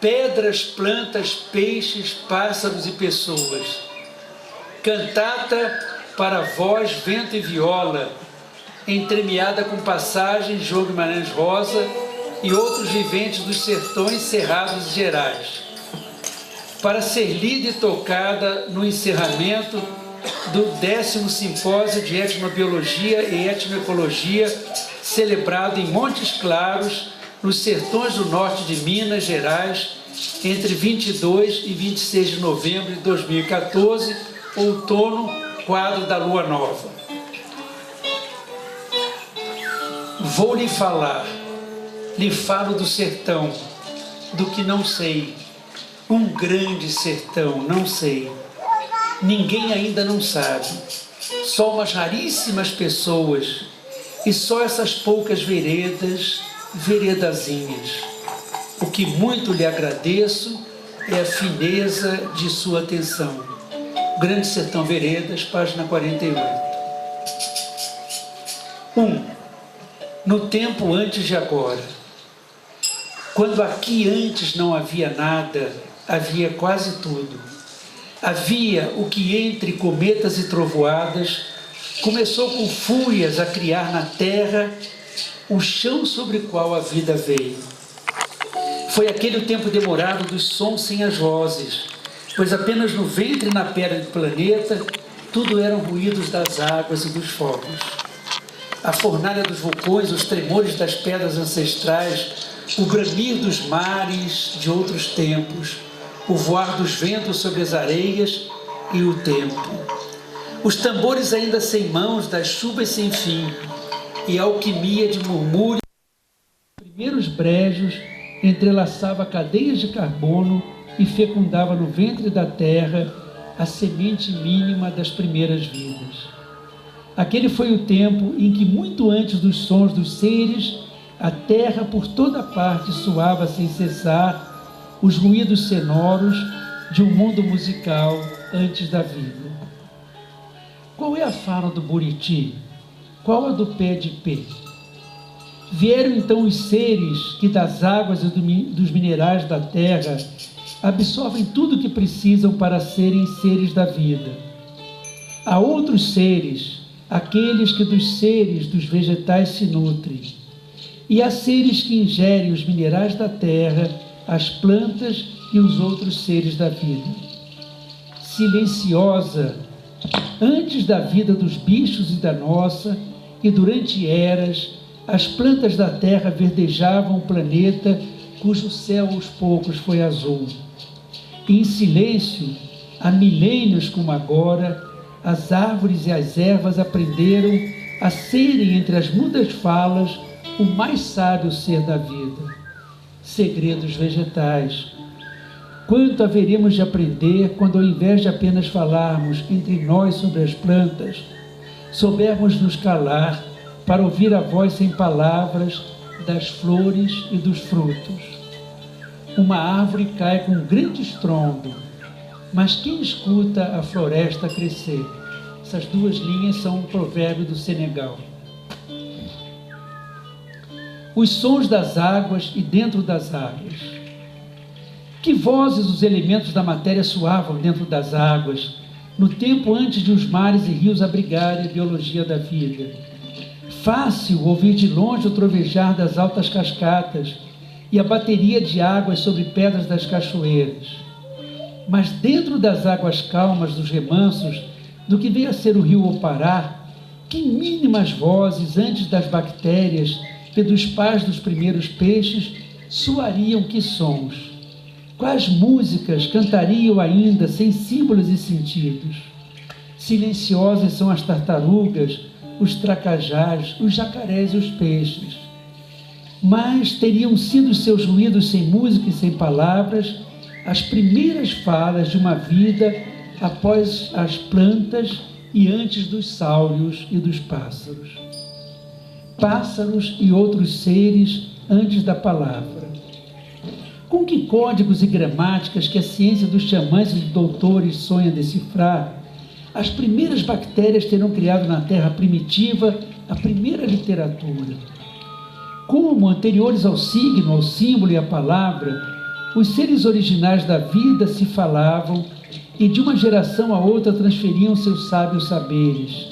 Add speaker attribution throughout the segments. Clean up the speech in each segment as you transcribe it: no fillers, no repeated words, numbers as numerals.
Speaker 1: pedras, plantas, peixes, pássaros e pessoas. Cantata para voz, vento e viola, entremeada com passagens João Guimarães Rosa e outros viventes dos sertões, cerrados e gerais, para ser lida e tocada no encerramento do 10º Simpósio de Etnobiologia e Etnoecologia, celebrado em Montes Claros, nos sertões do norte de Minas Gerais, entre 22 e 26 de novembro de 2014, outono, quadro da Lua Nova. Vou lhe falar, lhe falo do sertão, do que não sei, um grande sertão, não sei. Ninguém ainda não sabe, só umas raríssimas pessoas, e só essas poucas veredas, veredazinhas. O que muito lhe agradeço é a fineza de sua atenção. Grande Sertão Veredas, página 48. 1. No tempo antes de agora. Quando aqui antes não havia nada, havia quase tudo. Havia o que entre cometas e trovoadas começou com fúrias a criar na terra o chão sobre o qual a vida veio. Foi aquele o tempo demorado dos sons sem as vozes, pois apenas no ventre e na pedra do planeta tudo eram ruídos das águas e dos fogos. A fornalha dos vulcões, os tremores das pedras ancestrais, o bramir dos mares de outros tempos, o voar dos ventos sobre as areias e o tempo. Os tambores ainda sem mãos das chuvas sem fim e a alquimia de murmúrios. Os primeiros brejos entrelaçava cadeias de carbono e fecundava no ventre da terra a semente mínima das primeiras vidas. Aquele foi o tempo em que, muito antes dos sons dos seres, a terra por toda parte soava sem cessar os ruídos sonoros de um mundo musical antes da vida. Qual é a fala do buriti? Qual a do pé de pé? Vieram então os seres que das águas e dos minerais da terra absorvem tudo o que precisam para serem seres da vida. Há outros seres, aqueles que dos seres dos vegetais se nutrem. E há seres que ingerem os minerais da terra, as plantas e os outros seres da vida. Silenciosa, antes da vida dos bichos e da nossa, e durante eras, as plantas da terra verdejavam o planeta, cujo céu aos poucos foi azul. E em silêncio, há milênios como agora, as árvores e as ervas aprenderam a serem, entre as mudas falas, o mais sábio ser da vida. Segredos vegetais. Quanto haveremos de aprender quando, ao invés de apenas falarmos entre nós sobre as plantas, soubermos nos calar para ouvir a voz sem palavras das flores e dos frutos. Uma árvore cai com um grande estrondo, mas quem escuta a floresta crescer? Essas duas linhas são um provérbio do Senegal. Os sons das águas e dentro das águas. Que vozes os elementos da matéria soavam dentro das águas, no tempo antes de os mares e rios abrigarem a biologia da vida. Fácil ouvir de longe o trovejar das altas cascatas e a bateria de águas sobre pedras das cachoeiras. Mas dentro das águas calmas dos remansos, do que veio a ser o rio Opará, que mínimas vozes antes das bactérias e dos pais dos primeiros peixes soariam que sons? Quais músicas cantariam ainda sem símbolos e sentidos? Silenciosas são as tartarugas, os tracajás, os jacarés e os peixes. Mas teriam sido seus ruídos sem música e sem palavras as primeiras falas de uma vida após as plantas e antes dos sáureos e dos pássaros. Pássaros e outros seres antes da palavra. Com que códigos e gramáticas que a ciência dos xamãs e dos doutores sonha decifrar, as primeiras bactérias terão criado na terra primitiva a primeira literatura. Como, anteriores ao signo, ao símbolo e à palavra, Os seres originais da vida se falavam e de uma geração a outra transferiam seus sábios saberes,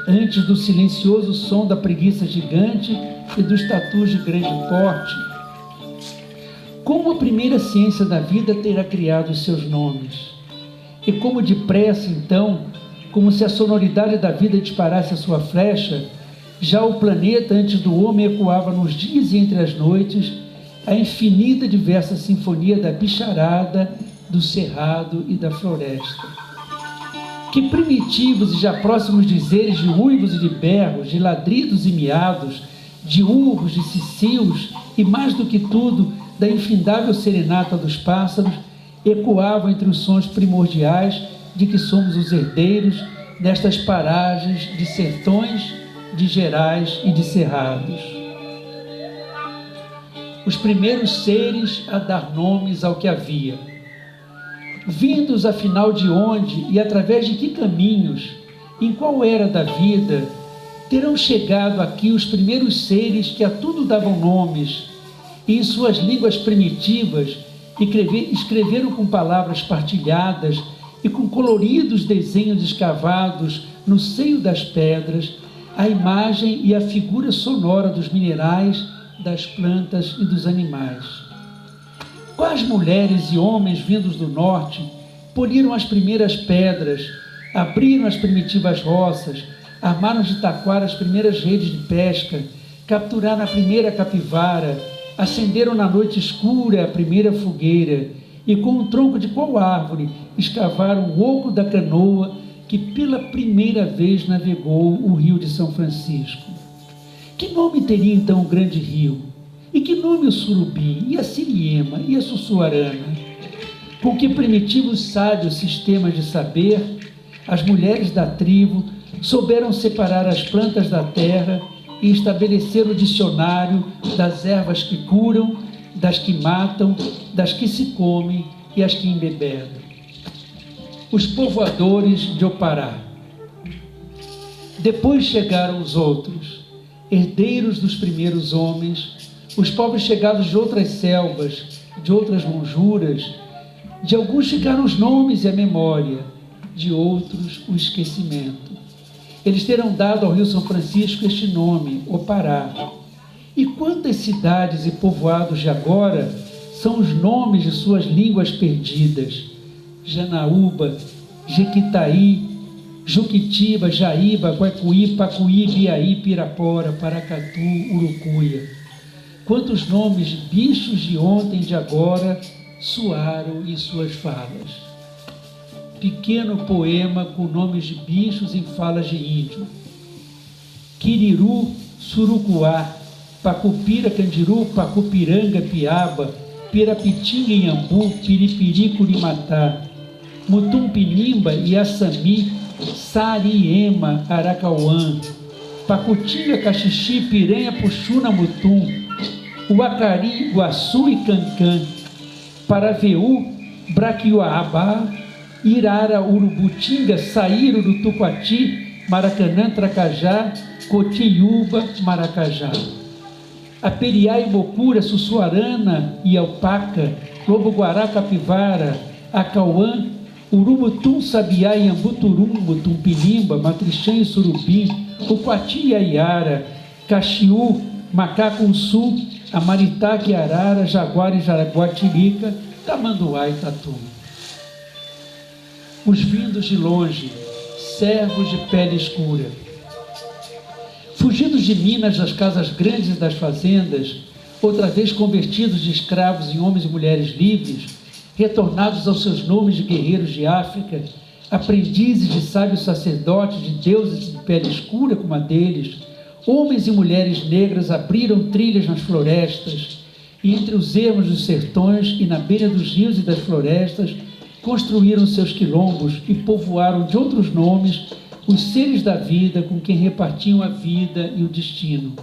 Speaker 1: antes do silencioso som da preguiça gigante e dos tatus de grande porte. Como a primeira ciência da vida terá criado os seus nomes? E como depressa, então, como se a sonoridade da vida disparasse a sua flecha, já o planeta antes do homem ecoava nos dias e entre as noites a infinita e diversa sinfonia da bicharada, do cerrado e da floresta. Que primitivos e já próximos dizeres de uivos e de berros, de ladridos e miados, de urros, de cicios e, mais do que tudo, da infindável serenata dos pássaros, ecoavam entre os sons primordiais de que somos os herdeiros nestas paragens de sertões, de gerais e de cerrados. Os primeiros seres a dar nomes ao que havia. Vindos afinal de onde e através de que caminhos, em qual era da vida, terão chegado aqui os primeiros seres que a tudo davam nomes e em suas línguas primitivas escreveram com palavras partilhadas e com coloridos desenhos escavados no seio das pedras a imagem e a figura sonora dos minerais, das plantas e dos animais. Quais mulheres e homens vindos do norte poliram as primeiras pedras, abriram as primitivas roças, armaram de taquara as primeiras redes de pesca, capturaram a primeira capivara, acenderam na noite escura a primeira fogueira e com o tronco de qual árvore escavaram o oco da canoa que pela primeira vez navegou o rio de São Francisco. Que nome teria então o grande rio? E que nome o surubim, e a siriema, e a sussuarana? Com que primitivos sábios sistemas de saber, as mulheres da tribo souberam separar as plantas da terra e estabelecer o dicionário das ervas que curam, das que matam, das que se comem e as que embebedam. Os povoadores de Opará. Depois chegaram os outros, herdeiros dos primeiros homens, os povos chegados de outras selvas, de outras lonjuras. De alguns ficaram os nomes e a memória, de outros o esquecimento. Eles terão dado ao Rio São Francisco este nome, Opará. E quantas cidades e povoados de agora são os nomes de suas línguas perdidas? Janaúba, Jequitaí, Juquitiba, Jaíba, Guacuí, Pacuí, Biaí, Pirapora, Paracatu, Urucuia. Quantos nomes de bichos de ontem e de agora soaram em suas falas. Pequeno poema com nomes de bichos em falas de índio. Quiriru, Surucuá, Pacupira, Candiru, Pacupiranga, Piaba, Pirapitinga, Inhambu, Piripiri, Curimatá, Mutum-Pinimba, Iaçami, Sariema, Aracauã, Pacutinga, Caxixi, Piranha, Puxuna, Mutum, Uacari, Iguaçu e Cancã, Paraveú, Braquiuabá, Irara, Urubutinga, Saíro do Tucuati, Maracanã, Tracajá, Cotiúba, Maracajá. Aperiá e Mocura, Sussuarana e Alpaca, Lobo-Guará, Capivara, Acauã, Urumutum, Sabiá e Ambuturum, Mutum-Pilimba, Matrixã e Surubim, Uquati e Aiara, Caxiú, Macacu-Sul, Amaritá, Arara, Jaguara e Jaraguatirica, Tamanduá e Tatu. Os vindos de longe, servos de pele escura. Fugidos de Minas das casas grandes e das fazendas, outra vez convertidos de escravos em homens e mulheres livres, retornados aos seus nomes de guerreiros de África, aprendizes de sábios sacerdotes, de deuses de pele escura como a deles, homens e mulheres negras abriram trilhas nas florestas, e entre os ermos dos sertões e na beira dos rios e das florestas, construíram seus quilombos e povoaram de outros nomes os seres da vida com quem repartiam a vida e o destino.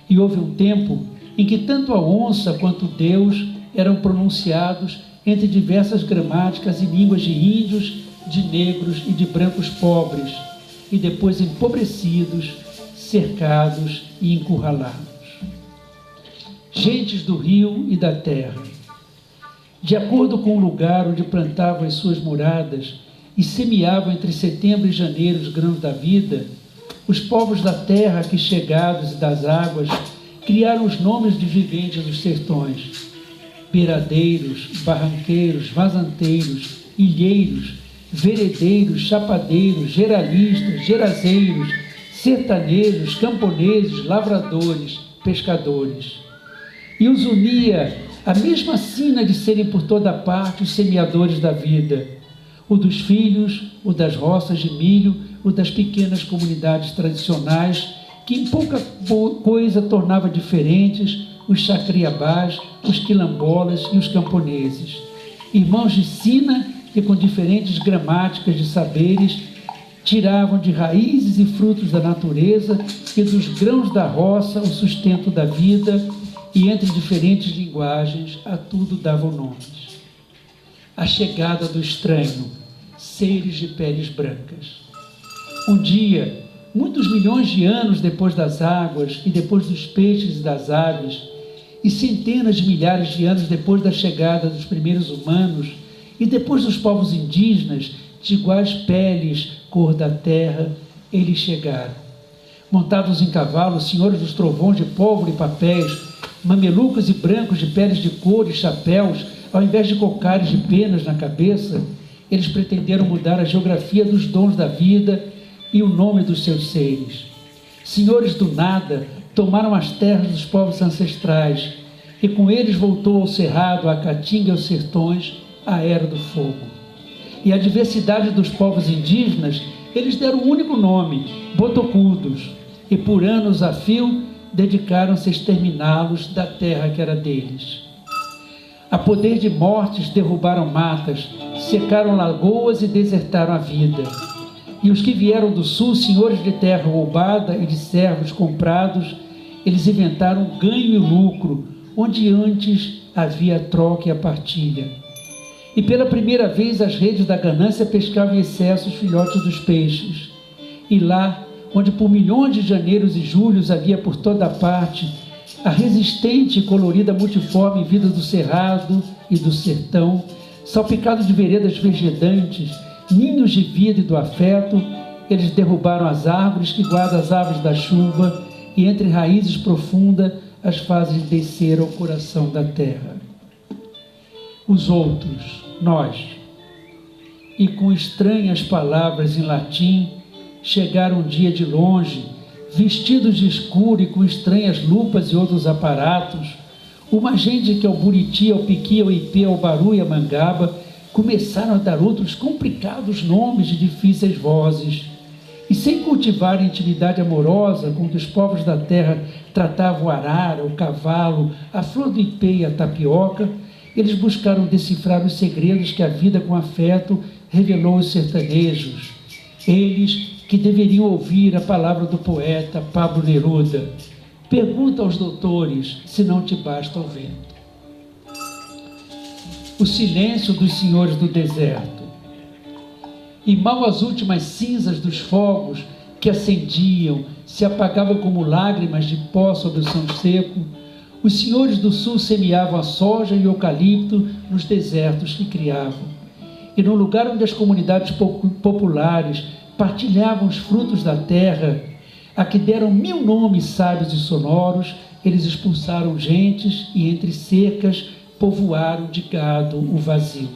Speaker 1: E houve um tempo em que tanto a onça quanto Deus eram pronunciados entre diversas gramáticas e línguas de índios, de negros e de brancos pobres, e depois empobrecidos, cercados e encurralados. Gentes do rio e da terra. De acordo com o lugar onde plantavam as suas moradas e semeavam entre setembro e janeiro os grãos da vida, os povos da terra que chegados e das águas criaram os nomes de viventes dos sertões: beradeiros, barranqueiros, vazanteiros, ilheiros, veredeiros, chapadeiros, geralistas, gerazeiros, sertanejos, camponeses, lavradores, pescadores. E os unia a mesma sina de serem por toda parte os semeadores da vida, o dos filhos, o das roças de milho, o das pequenas comunidades tradicionais, que em pouca coisa tornava diferentes os chacriabás, os quilombolas e os camponeses, irmãos de sina que com diferentes gramáticas de saberes tiravam de raízes e frutos da natureza e dos grãos da roça o sustento da vida, e entre diferentes linguagens a tudo davam nomes. A chegada do estranho, seres de peles brancas. Um dia, muitos milhões de anos depois das águas e depois dos peixes e das aves, e centenas de milhares de anos depois da chegada dos primeiros humanos e depois dos povos indígenas, de iguais peles, cor da terra, eles chegaram. Montados em cavalos, senhores dos trovões de pólvora e papéis, mamelucos e brancos de peles de couro e chapéus, ao invés de cocares de penas na cabeça, eles pretenderam mudar a geografia dos dons da vida e o nome dos seus seres. Senhores do nada, tomaram as terras dos povos ancestrais, e com eles voltou ao cerrado, à caatinga e aos sertões, a era do fogo. E a diversidade dos povos indígenas, eles deram um único nome, botocudos, e por anos a fio dedicaram-se a exterminá-los da terra que era deles. A poder de mortes derrubaram matas, secaram lagoas e desertaram a vida. E os que vieram do sul, senhores de terra roubada e de servos comprados, eles inventaram o ganho e o lucro, onde antes havia a troca e a partilha. E pela primeira vez as redes da ganância pescavam em excesso os filhotes dos peixes. E lá, onde por milhões de janeiros e julhos havia por toda parte a resistente e colorida multiforme vida do cerrado e do sertão, salpicado de veredas vegetantes, ninhos de vida e do afeto, eles derrubaram as árvores que guardam as aves da chuva, e entre raízes profundas as fazem descer ao coração da terra. Os outros, nós, e com estranhas palavras em latim, chegaram um dia de longe, vestidos de escuro e com estranhas lupas e outros aparatos, uma gente que ao Buriti, ao Piqui, ao Ipê, ao Baru e a Mangaba, começaram a dar outros complicados nomes de difíceis vozes, e sem cultivar a intimidade amorosa com que os povos da terra tratavam o arara, o cavalo, a flor do ipê e a tapioca, eles buscaram decifrar os segredos que a vida com afeto revelou aos sertanejos. Eles que deveriam ouvir a palavra do poeta Pablo Neruda: pergunta aos doutores se não te basta o vento. O silêncio dos senhores do deserto. E mal as últimas cinzas dos fogos que acendiam se apagavam como lágrimas de pó sobre o chão seco, os senhores do sul semeavam a soja e o eucalipto nos desertos que criavam. E no lugar onde as comunidades populares partilhavam os frutos da terra, a que deram 1000 nomes sábios e sonoros, eles expulsaram gentes e entre cercas povoaram de gado o vazio.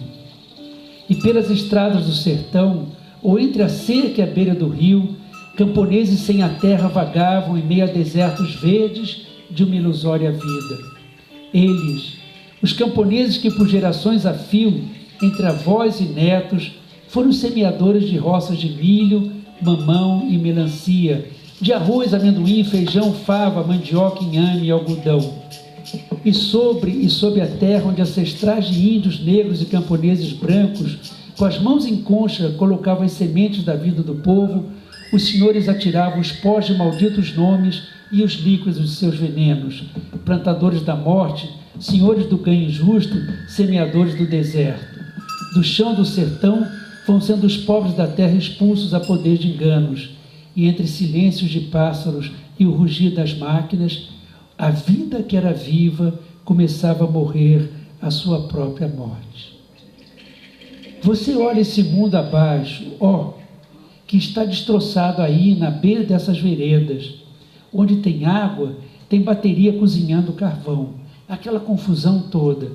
Speaker 1: E pelas estradas do sertão, ou entre a cerca e a beira do rio, camponeses sem a terra vagavam em meio a desertos verdes de uma ilusória vida. Eles, os camponeses que por gerações a fio, entre avós e netos, foram semeadores de roças de milho, mamão e melancia, de arroz, amendoim, feijão, fava, mandioca, inhame e algodão. E sob a terra onde ancestrais de índios negros e camponeses brancos, com as mãos em concha, colocavam as sementes da vida do povo, os senhores atiravam os pós de malditos nomes e os líquidos de seus venenos, plantadores da morte, senhores do ganho injusto, semeadores do deserto. Do chão do sertão vão sendo os pobres da terra expulsos a poder de enganos, e entre silêncios de pássaros e o rugir das máquinas, a vida que era viva começava a morrer a sua própria morte. Você olha esse mundo abaixo, que está destroçado aí na beira dessas veredas, onde tem água, tem bateria cozinhando carvão, aquela confusão toda.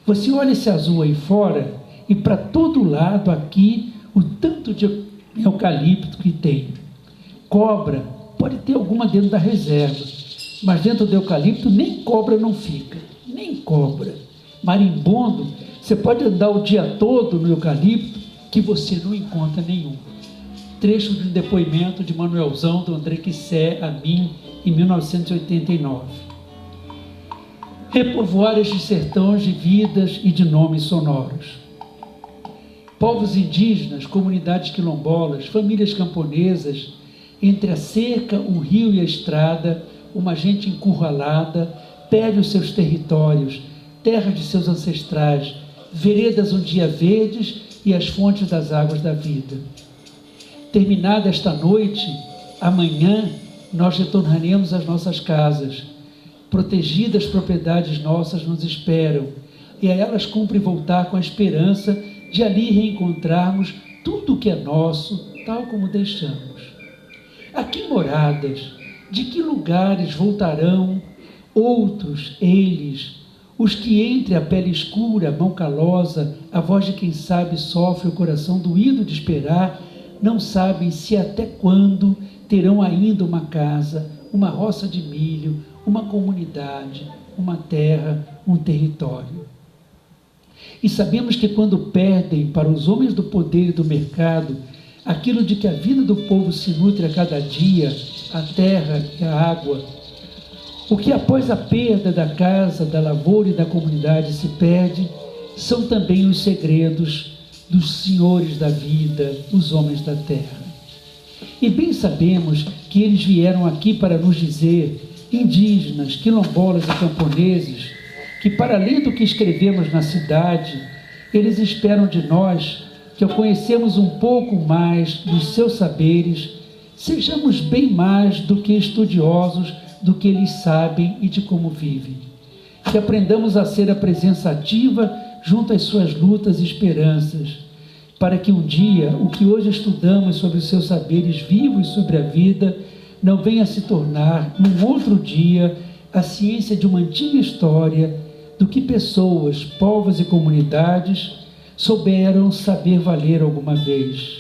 Speaker 1: Você olha esse azul aí fora e para todo lado aqui o tanto de eucalipto que tem. Cobra, pode ter alguma dentro da reserva, mas dentro do eucalipto nem cobra não fica, nem cobra. Marimbondo, você pode andar o dia todo no eucalipto que você não encontra nenhum. Trecho de um depoimento de Manuelzão do André Quissé a mim em 1989. Repovoar estes sertões de vidas e de nomes sonoros. Povos indígenas, comunidades quilombolas, famílias camponesas, entre a cerca, um rio e a estrada, uma gente encurralada, perde os seus territórios, terra de seus ancestrais, veredas um dia verdes e as fontes das águas da vida. Terminada esta noite, amanhã nós retornaremos às nossas casas. Protegidas propriedades nossas nos esperam, e a elas cumpre voltar com a esperança de ali reencontrarmos tudo o que é nosso, tal como deixamos. A que moradas, de que lugares voltarão outros, eles, os que entre a pele escura, a mão calosa, a voz de quem sabe sofre o coração doído de esperar, não sabem se até quando terão ainda uma casa, uma roça de milho, uma comunidade, uma terra, um território. E sabemos que quando perdem para os homens do poder e do mercado aquilo de que a vida do povo se nutre a cada dia, a terra e a água, o que após a perda da casa, da lavoura e da comunidade se perde, são também os segredos dos senhores da vida, os homens da terra. E bem sabemos que eles vieram aqui para nos dizer, indígenas, quilombolas e camponeses, que para além do que escrevemos na cidade, eles esperam de nós que ao conhecermos um pouco mais dos seus saberes, sejamos bem mais do que estudiosos do que eles sabem e de como vivem. Que aprendamos a ser a presença ativa junto às suas lutas e esperanças, para que um dia o que hoje estudamos sobre os seus saberes vivos sobre a vida não venha a se tornar, num outro dia, a ciência de uma antiga história do que pessoas, povos e comunidades souberam saber valer alguma vez.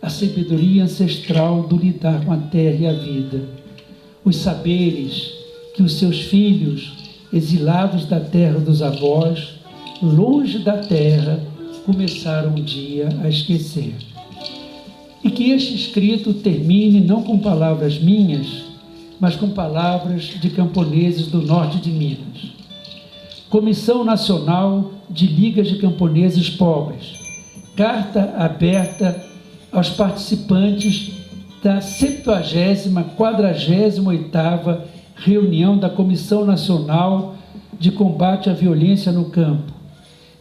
Speaker 1: A sabedoria ancestral do lidar com a terra e a vida. Os saberes que os seus filhos, exilados da terra dos avós, longe da terra, começaram um dia a esquecer. E que este escrito termine não com palavras minhas, mas com palavras de camponeses do norte de Minas. Comissão Nacional de Ligas de Camponeses Pobres. Carta aberta aos participantes da 70ª reunião da Comissão Nacional de Combate à Violência no Campo,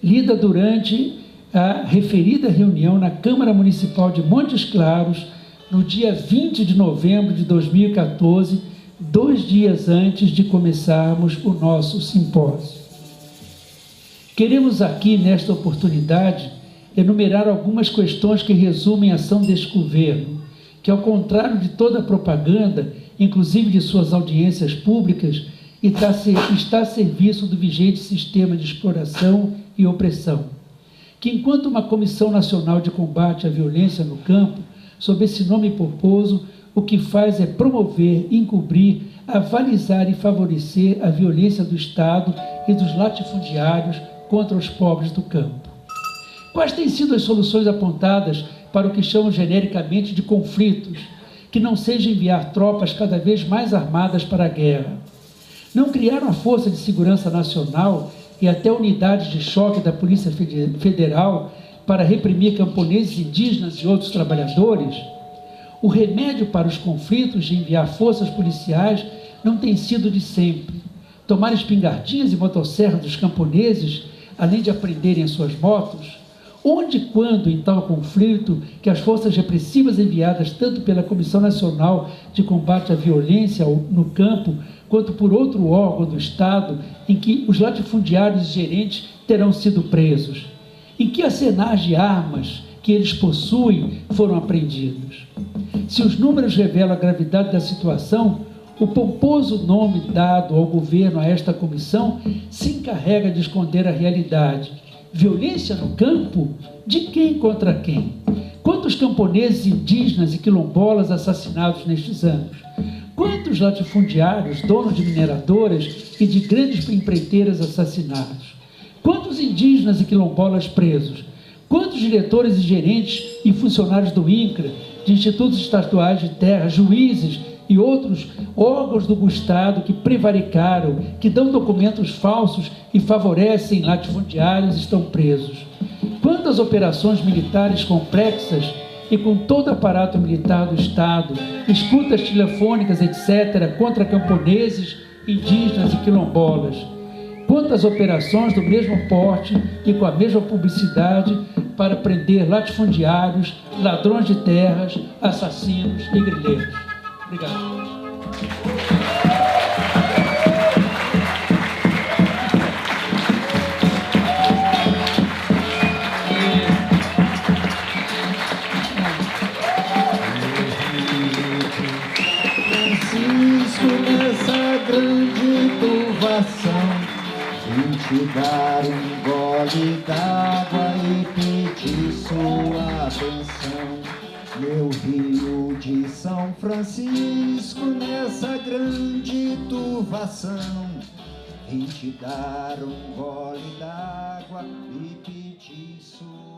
Speaker 1: lida durante a referida reunião na Câmara Municipal de Montes Claros, no dia 20 de novembro de 2014, 2 dias antes de começarmos o nosso simpósio. Queremos aqui, nesta oportunidade, enumerar algumas questões que resumem a ação deste governo, que, ao contrário de toda a propaganda, inclusive de suas audiências públicas, está a serviço do vigente sistema de exploração e opressão. Que, enquanto uma Comissão Nacional de Combate à Violência no Campo, sob esse nome pomposo, o que faz é promover, encobrir, avalizar e favorecer a violência do Estado e dos latifundiários contra os pobres do campo. Quais têm sido as soluções apontadas para o que chamam genericamente de conflitos, que não seja enviar tropas cada vez mais armadas para a guerra? Não criar uma força de segurança nacional e até unidades de choque da Polícia Federal para reprimir camponeses, indígenas e outros trabalhadores? O remédio para os conflitos de enviar forças policiais não tem sido de sempre tomar espingardinhas e motosserras dos camponeses, além de aprenderem as suas motos? Onde e quando, em tal conflito, que as forças repressivas enviadas tanto pela Comissão Nacional de Combate à Violência no Campo, quanto por outro órgão do Estado, em que os latifundiários e gerentes terão sido presos? Em que arsenais de armas que eles possuem foram apreendidos? Se os números revelam a gravidade da situação, o pomposo nome dado ao governo a esta comissão se encarrega de esconder a realidade. Violência no campo? De quem contra quem? Quantos camponeses, indígenas e quilombolas assassinados nestes anos? Quantos latifundiários, donos de mineradoras e de grandes empreiteiras assassinados? Quantos indígenas e quilombolas presos? Quantos diretores e gerentes e funcionários do INCRA, de institutos estaduais de terra, juízes e outros órgãos do Estado que prevaricaram, que dão documentos falsos e favorecem latifundiários estão presos? Quantas operações militares complexas e com todo o aparato militar do Estado, escutas telefônicas, etc., contra camponeses, indígenas e quilombolas? Quantas operações do mesmo porte e com a mesma publicidade para prender latifundiários, ladrões de terras, assassinos e grileiros? Obrigado.
Speaker 2: Nessa grande turvação, vim te dar um gole d'água e pedir sua atenção. Meu Rio de São Francisco, nessa grande turvação, vim te dar um gole d'água e pedir sua